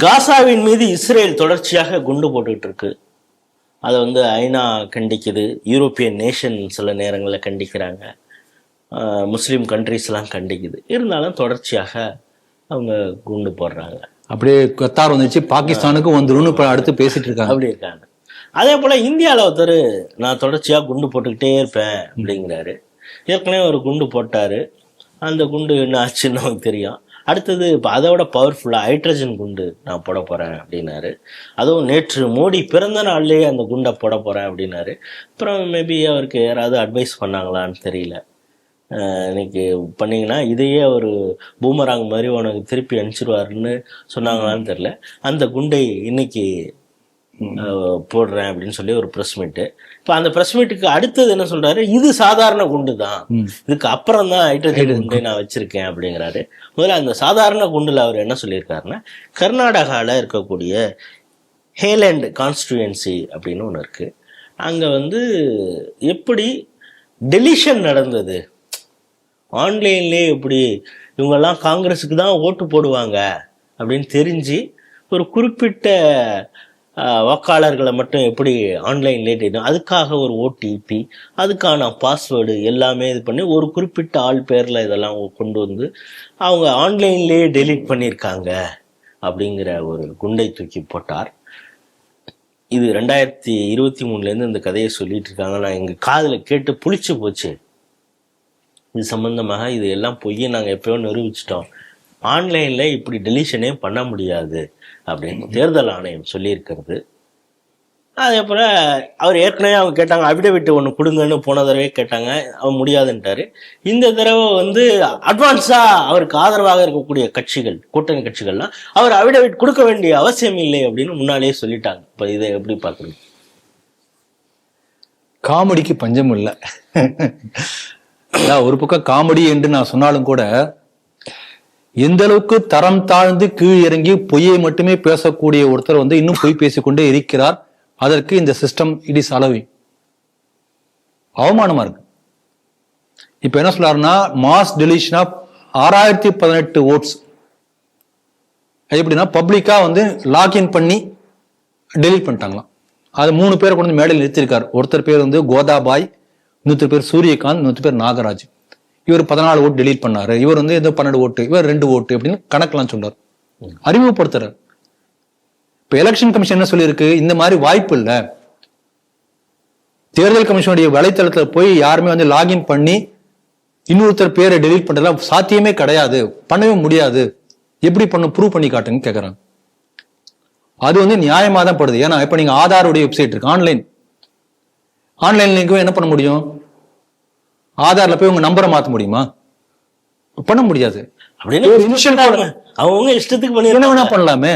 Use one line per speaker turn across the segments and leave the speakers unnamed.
காசாவின் மீது இஸ்ரேல் தொடர்ச்சியாக குண்டு போட்டுக்கிட்டு இருக்கு. அதை ஐநா கண்டிக்குது, யூரோப்பியன் நேஷன் சில நேரங்களில் கண்டிக்கிறாங்க, முஸ்லீம் கண்ட்ரிஸ்லாம் கண்டிக்குது. இருந்தாலும் தொடர்ச்சியாக அவங்க குண்டு போடுறாங்க.
அப்படியே கத்தார் வந்துச்சு, பாகிஸ்தானுக்கும் வந்துருன்னு இப்போ அடுத்து பேசிட்டு இருக்காங்க.
அப்படி இருக்காங்க. அதே போல் இந்தியாவில் ஒருத்தர் நான் தொடர்ச்சியாக குண்டு போட்டுக்கிட்டே இருப்பேன் அப்படிங்கிறாரு. ஏற்கனவே ஒரு குண்டு போட்டார். அந்த குண்டு என்ன ஆச்சுன்னு நமக்கு தெரியும். அடுத்தது இப்போ அதோட பவர்ஃபுல்லாக ஹைட்ரஜன் குண்டு நான் போட போகிறேன் அப்படின்னாரு. அதுவும் நேற்று மோடி பிறந்த நாள்லேயே அந்த குண்டை போட போகிறேன் அப்படின்னாரு. அப்புறம் மேபி அவருக்கு யாராவது அட்வைஸ் பண்ணாங்களான்னு தெரியல. இன்னைக்கு பண்ணிங்கன்னா இதையே ஒரு பூமராங் மாதிரி உனக்கு திருப்பி அனுப்பிச்சிடுவாருன்னு சொன்னாங்களான்னு தெரியல. அந்த குண்டை இன்னைக்கு போடுறேன் அப்படின்னு சொல்லி ஒரு ப்ரெஸ் மீட்டு. இப்போ அந்த ப்ரெஸ் மீட்டுக்கு அடுத்தது என்ன சொல்றாரு, இது சாதாரண குண்டு தான், இதுக்கு அப்புறம் தான் ஹைட்ரஜன் குண்டை நான் வச்சிருக்கேன் அப்படிங்கிறாரு. முதல்ல அந்த சாதாரண குண்டுல அவர் என்ன சொல்லியிருக்காருன்னா, கர்நாடகாவில் இருக்கக்கூடிய ஹேலண்ட் கான்ஸ்டியூயன்சி அப்படின்னு ஒன்று இருக்கு. அங்கே எப்படி டெலிஷன் நடந்தது, ஆன்லைன்லேயே எப்படி இவங்கெல்லாம் காங்கிரஸுக்கு தான் ஓட்டு போடுவாங்க அப்படின்னு தெரிஞ்சு ஒரு குறிப்பிட்ட வாக்காளர்களை மட்டும் எப்படி ஆன்லைன்லேயே அதுக்காக ஒரு ஓடிபி, அதுக்கான பாஸ்வேர்டு எல்லாமே இது பண்ணி ஒரு குறிப்பிட்ட ஆள் பேரில் இதெல்லாம் கொண்டு அவங்க ஆன்லைன்லேயே டெலீட் பண்ணியிருக்காங்க அப்படிங்கிற ஒரு குண்டை தூக்கி போட்டார். இது 2023 இந்த கதையை சொல்லிட்டு இருக்காங்க. நான் எங்கள் காதில் கேட்டு புளிச்சு போச்சு. இது சம்பந்தமாக இது எல்லாம் பொய்யை நாங்கள் எப்பயோ நிரூபிச்சிட்டோம், ஆன்லைனில் இப்படி டெலிஷனே பண்ண முடியாது அப்படின்னு தேர்தல் ஆணையம் சொல்லியிருக்கிறது. அதே போல் அவர் ஏற்கனவே அவங்க கேட்டாங்க, அபிடவிட் ஒன்று கொடுங்கன்னு போன தடவை கேட்டாங்க, அவன் முடியாதுன்ட்டாரு. இந்த தடவை அட்வான்ஸாக அவருக்கு ஆதரவாக இருக்கக்கூடிய கட்சிகள், கூட்டணி கட்சிகள்லாம் அவர் அபிடவிட் கொடுக்க வேண்டிய அவசியம் இல்லை அப்படின்னு முன்னாலேயே சொல்லிட்டாங்க. இப்போ இதை எப்படி பார்க்குறீங்க?
காமெடிக்கு பஞ்சம் இல்லை. ஒரு பக்கம் காமெடி என்று நான் சொன்னாலும் கூட, எந்த அளவுக்கு தரம் தாழ்ந்து கீழ் இறங்கி பொய்யை மட்டுமே பேசக்கூடிய ஒருத்தர் இன்னும் பொய் பேசிக்கொண்டே இருக்கிறார். அதற்கு இந்த சிஸ்டம் இட் இஸ் அலோவிங். அவமானமா இருக்கு. இப்ப என்ன சொல்றாருன்னா, மாஸ் டெலிஷன் ஆஃப் 6018 ஓட்ஸ் எப்படின்னா பப்ளிக்கா லாக்இன் பண்ணி டெலீட் பண்ணிட்டாங்களாம். அது 3 பேரை கொண்டு மேடையில் நிறுத்திருக்காரு. ஒருத்தர் பேர் கோதாபாய், இன்னொருத்தர் பேர் சூரியகாந்த், இன்னொருத்தர் பேர் நாகராஜ். இவர் 14 ஓட்டு டெலீட் பண்ணாரு, இவர் ஏதோ 12 ஓட்டு, இவர் 2 ஓட்டு அப்படின்னு கணக்கெல்லாம் சொல்றாரு, அறிமுகப்படுத்துறாரு. இப்ப எலெக்ஷன் கமிஷன் என்ன சொல்லியிருக்கு, இந்த மாதிரி வாய்ப்பு இல்லை, தேர்தல் கமிஷனுடைய வலைத்தளத்துல போய் யாருமே லாகின் பண்ணி இன்னொருத்தர் பேரை டெலீட் பண்றதுலாம் சாத்தியமே கிடையாது, பண்ணவே முடியாது, எப்படி ப்ரூவ் பண்ணி காட்டுங்க கேட்கறாங்க. அது நியாயமா தான் படுது. ஏன்னா இப்ப நீங்க ஆதாருடைய வெப்சைட் இருக்கு, ஆன்லைன்ல என்ன பண்ண முடியும், ஆதார்ல போய் உங்க நம்பரை மாத்த முடியுமா? பண்ண முடியாது.
அவங்க இஷ்டத்துக்கு
என்ன வேணா பண்ணலாமே.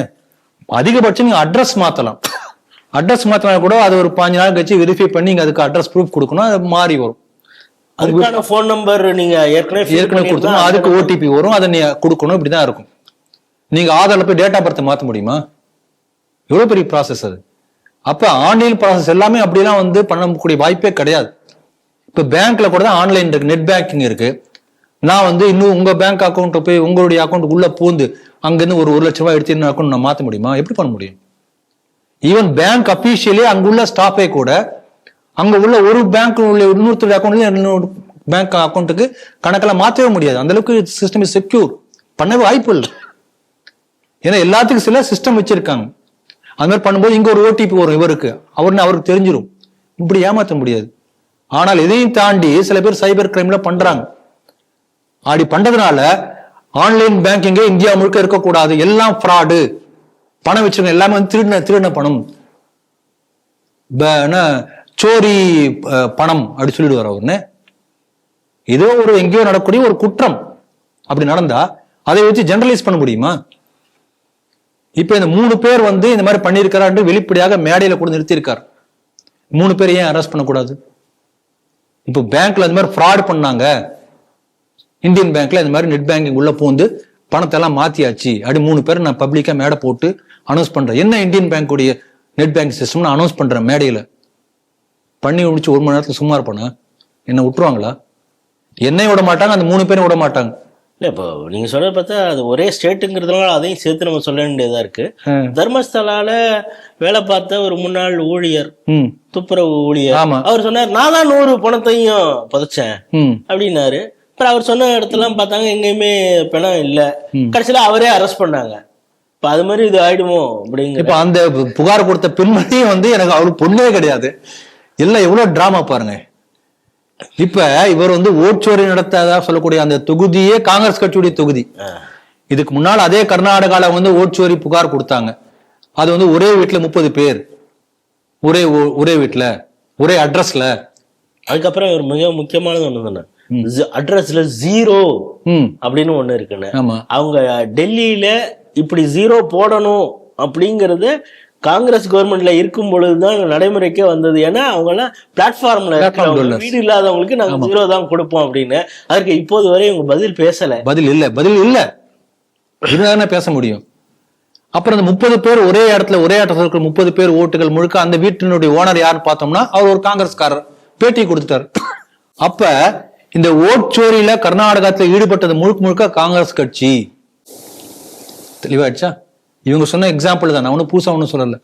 அதிகபட்சம் நீங்க அட்ரஸ் மாத்தலாம். அட்ரஸ் மாத்தினா கூட அது ஒரு 5 நாள் கழிச்சு வெரிஃபை பண்ணி அதுக்கு அட்ரஸ் ப்ரூஃப் கொடுக்கணும், அது மாறி வரும்.
அதுக்கான போன் நம்பர் நீங்க ஏற்கனவே
கொடுத்தோம், அதுக்கு ஓடிபி வரும், அதை நீங்க கொடுக்கணும். இப்படிதான் இருக்கும். நீங்க ஆதார்ல போய் டேட் ஆஃப் பர்த் மாத்த முடியுமா? எவ்வளவு பெரிய ப்ராசஸ் அது. அப்ப ஆன்லைன் ப்ராசஸ் எல்லாமே அப்படிலாம் பண்ணக்கூடிய வாய்ப்பே கிடையாது. இப்ப பேங்க்ல கூட தான் ஆன்லைன் இருக்கு, நெட் பேங்கிங் இருக்கு. நான் இன்னும் உங்க பேங்க் அக்கௌண்ட் போய் உங்களுடைய அக்கௌண்ட் உள்ள பூந்து அங்கிருந்து ஒரு 1 லட்சம் ரூபாய் எடுத்து அக்கௌண்ட் நான் மாத்த முடியுமா? எப்படி பண்ண முடியும்? ஈவன் பேங்க் அபிஷியலே அங்குள்ள ஸ்டாஃபே கூட அங்க உள்ள ஒரு பேங்க் உள்ள இன்னொருத்தருடைய அக்கௌண்ட்ல இன்னொரு பேங்க் அக்கௌண்ட்டுக்கு கணக்கெல்லாம் மாற்றவே முடியாது. அந்த அளவுக்கு சிஸ்டம் இஸ் செக்யூர். பண்ணவே வாய்ப்பு இல்லை. ஏன்னா எல்லாத்துக்கும் சில சிஸ்டம் வச்சிருக்காங்க. அது மாதிரி பண்ணும்போது இங்க ஒரு ஓடிபி வரும் இவருக்கு, அவருக்கு தெரிஞ்சிடும். இப்படி ஏமாற்ற முடியாது. ஆனால் இதையும் தாண்டி சில பேர் சைபர் கிரைம்ல பண்றாங்க. அப்படி பண்றதுனால ஆன்லைன் பேங்கிங்கே இந்தியா முழுக்க இருக்கக்கூடாது, எல்லாம் ஃப்ராடு, பணம் வச்சிருக்க எல்லாமே திருடின பணம், சோரி பணம் அப்படி சொல்லிடுவார் அவருன்னு. ஏதோ ஒரு எங்கேயோ நடக்கக்கூடிய ஒரு குற்றம் அப்படி நடந்தா அதை வச்சு ஜெனரலைஸ் பண்ண முடியுமா? இப்ப இந்த 3 பேர் இந்த மாதிரி பண்ணிருக்காரு வெளிப்படையாக மேடையில கூட நிறுத்தியிருக்காரு. 3 பேர் ஏன் அரெஸ்ட் பண்ணக்கூடாது? இப்போ பேங்க்ல இந்த மாதிரி ஃப்ராட் பண்ணாங்க, இந்தியன் பேங்க்ல இந்த மாதிரி நெட் பேங்கிங் உள்ள பூந்து பணத்தை எல்லாம் மாத்தியாச்சு அப்படி 3 பேர் நான் பப்ளிக்கா மேடை போட்டு அனௌன்ஸ் பண்றேன். என்ன இந்தியன் பேங்குடைய நெட் பேங்க் சிஸ்டம்னு அனௌன்ஸ் பண்றேன் மேடையில. பண்ணி முடிச்சு 1 மணி நேரத்துல சும்மா இருப்பானா? என்ன விட்டுருவாங்களா? என்னை விட மாட்டாங்க, அந்த 3 பேரும் விட மாட்டாங்க.
இல்ல இப்போ நீங்க சொல்றத பார்த்தா அது ஒரே ஸ்டேட்டுங்கிறதுனால அதையும் சேர்த்து நம்ம சொல்ல வேண்டியதா இருக்கு. தர்மஸ்தலால வேலை பார்த்த ஒரு முன்னாள் ஊழியர், துப்புரவு ஊழியர், அவர் சொன்னார் நான் தான் 100 பணத்தையும் புதைச்சேன் அப்படின்னாரு. அப்புறம் அவர் சொன்ன இடத்துல பார்த்தாங்க எங்கேயுமே பணம் இல்ல. கடைசியில அவரே அரெஸ்ட் பண்ணாங்க. இப்ப அது மாதிரி இது ஆயிடுமோ அப்படிங்கிற.
இப்ப அந்த புகார் கொடுத்த பெண்மணியும் வந்து எனக்கு அவளுக்கு பொண்ணே கிடையாது. எல்லாம் எவ்வளவு டிராமா பாருங்க. இப்ப இவர் வந்து ஓட்சோரி நடத்தாதா சொல்லக்கூடிய அந்த தொகுதியே காங்கிரஸ் கட்சியுடைய தொகுதி. இதுக்கு முன்னால் அதே கர்நாடகால வந்து ஓட்சோரி புகார் கொடுத்தாங்க. அது வந்து ஒரே வீட்டுல 30 பேர், ஒரே வீட்டுல ஒரே அட்ரஸ்ல.
அதுக்கப்புறம் ஒரு மிக முக்கியமானது ஒண்ணு சொன்னேன், அட்ரஸ்ல 0 அப்படின்னு ஒண்ணு இருக்குன்னு. அவங்க டெல்லியில இப்படி 0 போடணும் அப்படிங்கறது காங்கிரஸ் கவர்மெண்ட்ல இருக்கும் பொழுதுதான் நடைமுறைக்கே வந்தது. ஏன்னா அவங்க எல்லாம் பிளாட்ஃபார்ம்ல வீடு இல்லாதவங்களுக்கு நாங்க 0 தான் கொடுப்போம் அப்படின்னு. அதற்கு இப்போது வரை இவங்க பதில் பேசல.
பதில் இல்ல இதுதானே பேச முடியும். அப்புறம் அந்த 30 பேர் ஒரே இடத்துல ஒரே இடத்துல இருக்கிற 30 பேர் ஓட்டுகள் முழுக்க அந்த வீட்டினுடைய ஓனர் யாருன்னு பார்த்தோம்னா அவர் ஒரு காங்கிரஸ்காரர், பேட்டி கொடுத்துட்டாரு. அப்ப இந்த ஓட்சோரியில கர்நாடகத்துல ஈடுபட்டது முழுக்க காங்கிரஸ் கட்சி. தெளிவாயிடுச்சா? இவங்க சொன்ன எக்ஸாம்பிள் தான், நான் ஒன்னும் புதுசா ஒன்னும் சொல்லல.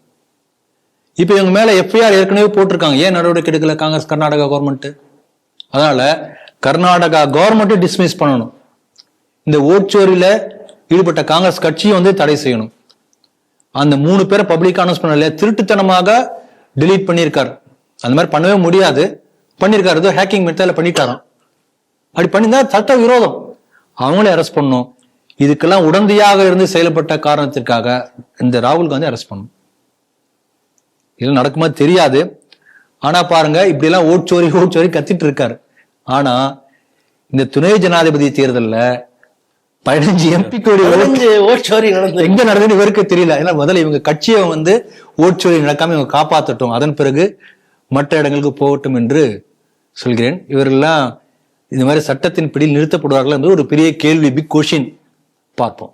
இப்ப இவங்க மேல எஃப்ஐஆர் ஏற்கனவே போட்டிருக்காங்க. ஏன் நடவடிக்கை எடுக்கல காங்கிரஸ் கர்நாடகா கவர்மெண்ட்? அதனால கர்நாடகா கவர்மெண்ட் டிஸ்மிஸ் பண்ணணும். இந்த ஓட்சோரியில ஈடுபட்ட காங்கிரஸ் கட்சியை வந்து தடை செய்யணும். அந்த 3 பேரை பப்ளிக் அனௌன்ஸ் பண்ணல, திருட்டுத்தனமாக டெலீட் பண்ணியிருக்காரு. அந்த மாதிரி பண்ணவே முடியாது, பண்ணிருக்காரு. ஏதோ ஹேக்கிங் மெத்தட்ல பண்ணிட்டாராம். அப்படி பண்ணியிருந்தா சட்ட விரோதம், அவங்களே அரெஸ்ட் பண்ணணும். இதுக்கெல்லாம் உடந்தையாக இருந்து செயல்பட்ட காரணத்திற்காக இந்த ராகுல் காந்தி அரெஸ்ட் பண்ணணும். இதெல்லாம் நடக்குமா தெரியாது. ஆனா பாருங்க, இப்படி எல்லாம் ஓட்சோரி கத்திட்டு இருக்காரு. ஆனா இந்த துணை ஜனாதிபதி தேர்தல்ல 15 எம்பிக்கு
ஓட்சோரி
எங்க நடந்ததுன்னு இவருக்கு தெரியல. ஏன்னா முதல்ல இவங்க கட்சியை வந்து ஓட்சோரி நடக்காம இவங்க காப்பாற்றட்டும், அதன் பிறகு மற்ற இடங்களுக்கு போகட்டும் என்று சொல்கிறேன். இவரெல்லாம் இந்த மாதிரி சட்டத்தின் பிடியில் நிறுத்தப்படுவார்கள் என்று ஒரு பெரிய கேள்வி, பிக் கொஷின் பார்ப்போம்.